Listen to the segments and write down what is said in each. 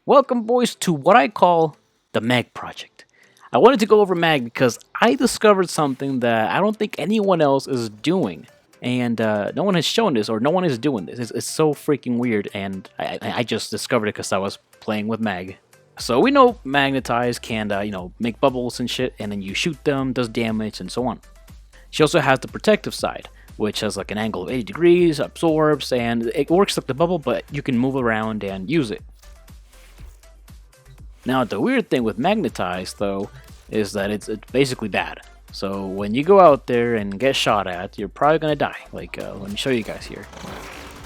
Welcome, boys, to what I call the Mag Project. I wanted to go over Mag because I discovered something that I don't think anyone else is doing. And no one has shown this, or no one is doing this. It's so freaking weird, and I just discovered it because I was playing with Mag. So we know Magnetize can, make bubbles and shit, and then you shoot them, does damage, and so on. She also has the protective side, which has like an angle of 80 degrees, absorbs, and it works like the bubble, but you can move around and use it. Now, the weird thing with Magnetize, though, is that it's basically bad. So when you go out there and get shot at, you're probably gonna die. Like, let me show you guys here.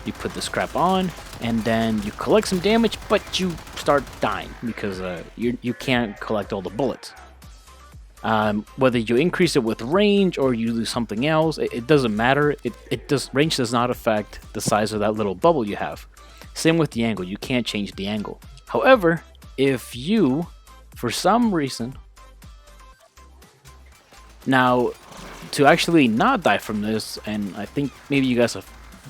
You put this crap on, and then you collect some damage, but you start dying because you can't collect all the bullets. Whether you increase it with range or you do something else, it doesn't matter. Range does not affect the size of that little bubble you have. Same with the angle. You can't change the angle. However, if you, for some reason, now to actually not die from this, and I think maybe you guys have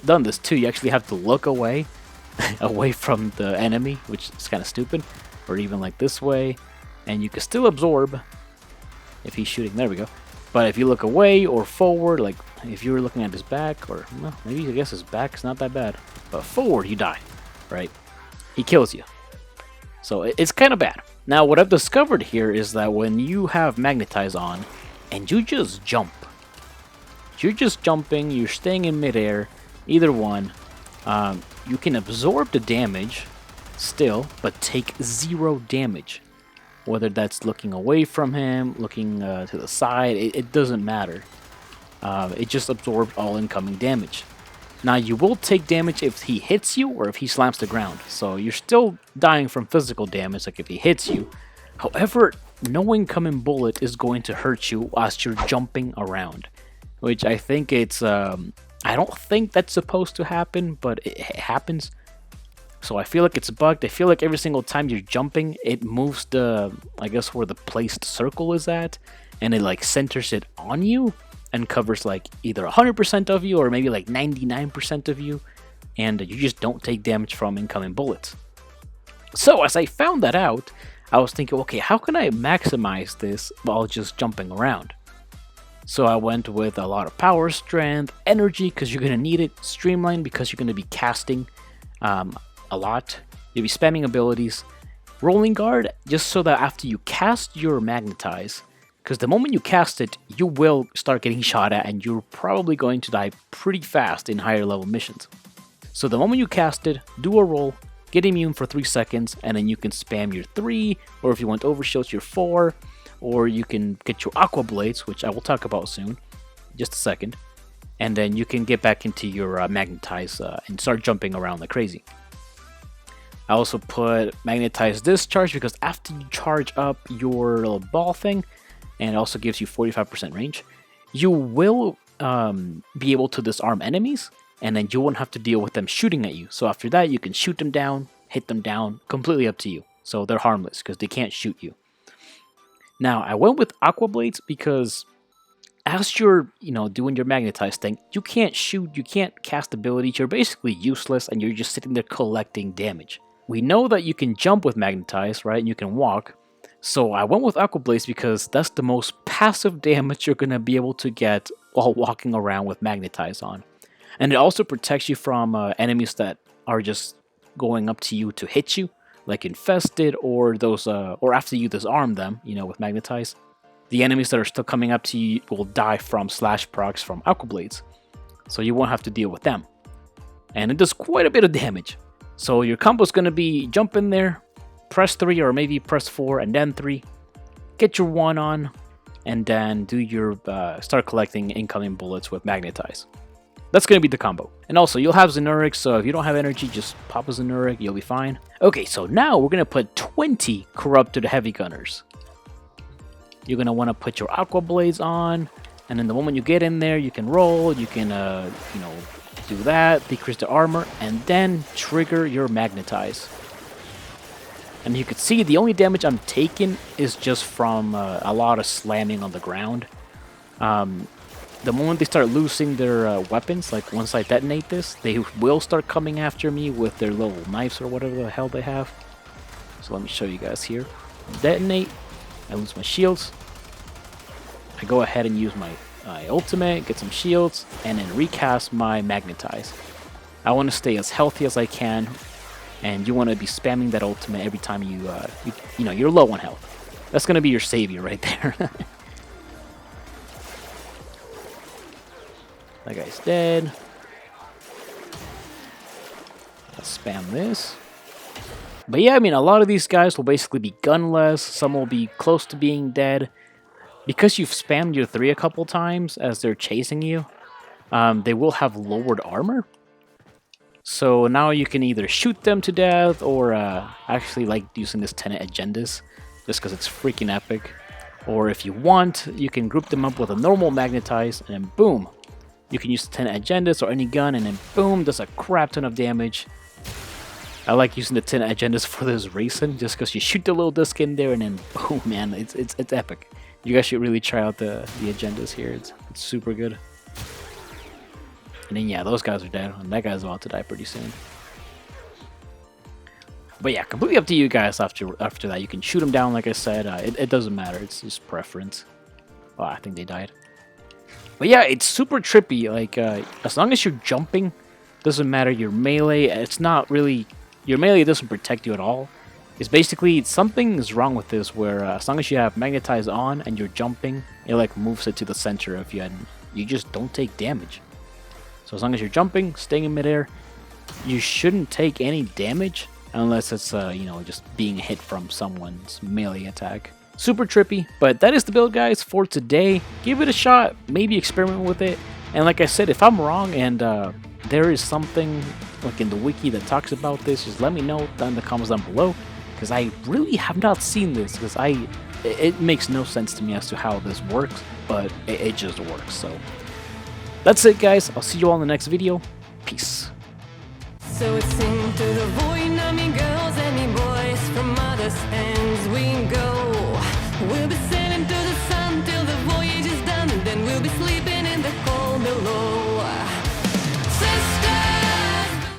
done this too, you actually have to look away, away from the enemy, which is kind of stupid, or even like this way, and you can still absorb if he's shooting. There we go. But if you look away or forward, like if you were looking at his back, or well, maybe I guess his back's not that bad, but forward you die, right? He kills you. So it's kind of bad. Now, what I've discovered here is that when you have Magnetize on and you just jump, you're just jumping, you're staying in midair, either one, you can absorb the damage still, but take 0 damage. Whether that's looking away from him, looking to the side, it doesn't matter. It just absorbs all incoming damage. Now, you will take damage if he hits you or if he slams the ground. So you're still dying from physical damage, like if he hits you. However, no incoming bullet is going to hurt you as you're jumping around. Which I think it's... I don't think that's supposed to happen, but it happens. So I feel like it's bugged. I feel like every single time you're jumping, it moves the... I guess where the placed circle is at. And it like centers it on you. And covers like either 100% of you or maybe like 99% of you, and you just don't take damage from incoming bullets. So as I found that out, I was thinking, okay, how can I maximize this while just jumping around? So I went with a lot of power, strength, energy, because you're going to need it, streamline, because you're going to be casting a lot, you'll be spamming abilities, rolling guard, just so that after you cast your Magnetize, because the moment you cast it, you will start getting shot at and you're probably going to die pretty fast in higher level missions. So the moment you cast it, do a roll, get immune for 3 seconds, and then you can spam your 3, or if you want overshields, your 4, or you can get your Aqua Blades, which I will talk about soon, just a second, and then you can get back into your Magnetize and start jumping around like crazy. I also put Magnetize Discharge because after you charge up your little ball thing, and it also gives you 45% range, you will be able to disarm enemies, and then you won't have to deal with them shooting at you. So after that, you can shoot them down, hit them down, completely up to you. So they're harmless because they can't shoot you. Now, I went with Aqua Blades because as you're, doing your Magnetize thing, you can't shoot, you can't cast abilities, you're basically useless, and you're just sitting there collecting damage. We know that you can jump with Magnetize, right? And you can walk. So I went with Aqua Blades because that's the most passive damage you're going to be able to get while walking around with Magnetize on. And it also protects you from enemies that are just going up to you to hit you, like Infested or those, or after you disarm them, with Magnetize. The enemies that are still coming up to you will die from slash procs from Aqua Blades. So you won't have to deal with them. And it does quite a bit of damage. So your combo is going to be jump in there, press 3 or maybe press 4 and then 3, get your 1 on, and then do your start collecting incoming bullets with Magnetize. That's going to be the combo. And also, you'll have Zenuric, so if you don't have energy, just pop a Zenuric, you'll be fine. Okay, so now we're going to put 20 Corrupted Heavy Gunners. You're going to want to put your Aqua Blades on, and then the moment you get in there, you can roll, you can, do that, decrease the armor, and then trigger your Magnetize. And you can see the only damage I'm taking is just from a lot of slamming on the ground. The moment they start losing their weapons, like once I detonate this, they will start coming after me with their little knives or whatever the hell they have. So let me show you guys here. Detonate. I lose my shields. I go ahead and use my ultimate, get some shields, and then recast my magnetize. I want to stay as healthy as I can, and you want to be spamming that ultimate every time you know you're low on health. That's gonna be your savior right there. That guy's dead. Let's spam this. But yeah, I mean, a lot of these guys will basically be gunless. Some will be close to being dead. Because you've spammed your 3 a couple times as they're chasing you, they will have lowered armor. So now you can either shoot them to death or actually like using this Tenet Agendas just because it's freaking epic. Or if you want, you can group them up with a normal magnetize and then boom. You can use the Tenet Agendas or any gun and then boom, does a crap ton of damage. I like using the Tenet Agendas for this reason just because you shoot the little disc in there and then boom, man, it's epic. You guys should really try out the agendas here. It's super good. And then yeah, those guys are dead, and that guy's about to die pretty soon. But yeah, completely up to you guys after that. You can shoot them down, like I said. It doesn't matter. It's just preference. Oh, I think they died. But yeah, it's super trippy. Like as long as you're jumping, doesn't matter. Your melee, it's not really your melee doesn't protect you at all. It's basically something is wrong with this where as long as you have magnetize on and you're jumping, it like moves it to the center of you and you just don't take damage. So as long as you're jumping, staying in midair, you shouldn't take any damage unless it's you know, just being hit from someone's melee attack. Super trippy, but that is the build, guys, for today. Give it a shot, maybe experiment with it. And like I said, if I'm wrong and there is something like in the wiki that talks about this, just let me know down in the comments down below. Because I really have not seen this, because it makes no sense to me as to how this works, but it just works. So that's it, guys. I'll see you all in the next video. Peace. So it's sing through the void, numbing girls and me boys from others.